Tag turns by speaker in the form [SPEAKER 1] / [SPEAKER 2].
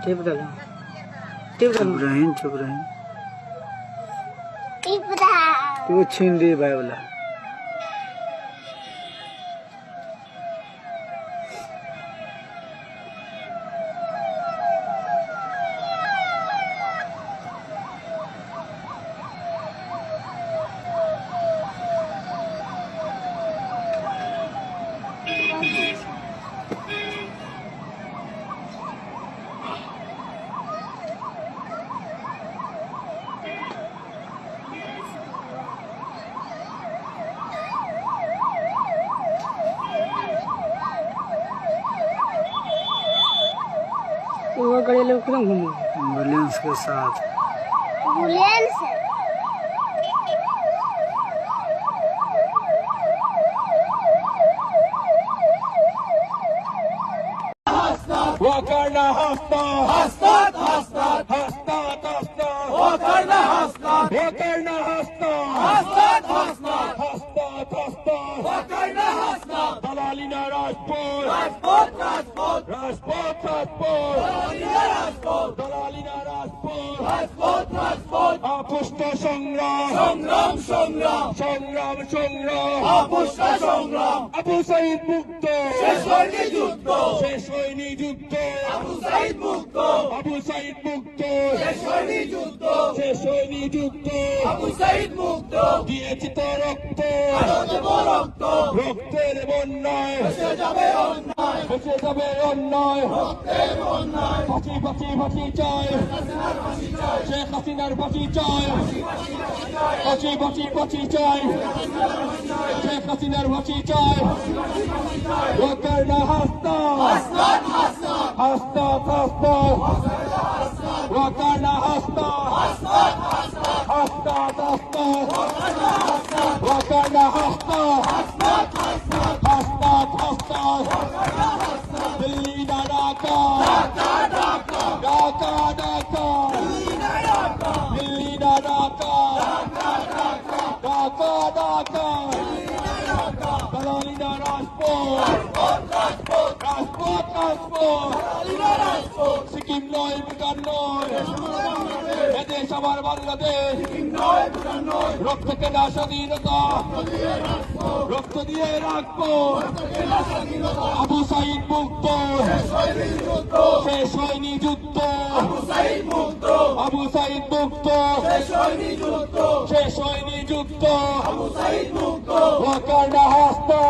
[SPEAKER 1] Tip डालो,
[SPEAKER 2] चुप रही तू छीन ली भाई बोला
[SPEAKER 1] वो गाड़ी लोग क्यों घूमे?
[SPEAKER 2] एम्बुलेंस के साथ
[SPEAKER 3] एम्बुलेंस
[SPEAKER 4] وكرنا حسنا حسنا حسنا حسنا حسنا وكرنا حسنا وكرنا حسنا حسنا حسنا حسنا حسنا وكرنا حسنا دلالنا راجپور راجپور راجپور راجپور راجپور دلالنا راجپور دلالنا راجپور راجپور راجپور আপুষ্ট সংগ্রাম সংগ্রাম সংগ্রাম সংগ্রাম সংগ্রাম আপুষ্ট সংগ্রাম আবু সাইদ মুক্ত শেষ হয়নি যুদ্ধ শেষ হয়নি যুদ্ধ আবু সাইদ মুক্ত আবু সাইদ মুক্ত শেষ হয়নি যুদ্ধ শেষ হয়নি যুদ্ধ আবু সাইদ মুক্ত দিয়েছি তো রক্ত আরো দেব রক্ত রক্তের বন্যায় ভেসে যাবে অন্যায় ভেসে যাবে অন্যায় রক্তের বন্যায় ফাঁসি ফাঁসি ফাঁসি চাই শেখ হাসিনার ফাঁসি চাই ফাঁসি ফাঁসি ফাঁসি চাই শেখ হাসিনার ফাঁসি চাই وكرنا حسنا حسنا حسنا حسنا حسنا وكرنا حسنا حسنا حسنا حسنا وكرنا حسنا حسنا حسنا حسنا दिल्ली ना ढाका ढाका ढाका ढाका ढाका दिल्ली ना ढाका ढाका ढाका ढाका दलाली ना राजपथ রাজপথ রাজপথ সিকিম নয় ভুটান নয় এদেশ আমার বাংলাদেশ রক্ত কেনা স্বাধীনতা রক্ত দিয়ে রাখবো আবু সাইদ মুক্ত শেষ হয়নি যুদ্ধ আবু সাইদ মুক্ত শেষ হয়নি যুদ্ধ আবু সাইদ মুক্ত ওয়াকারনা হাসনা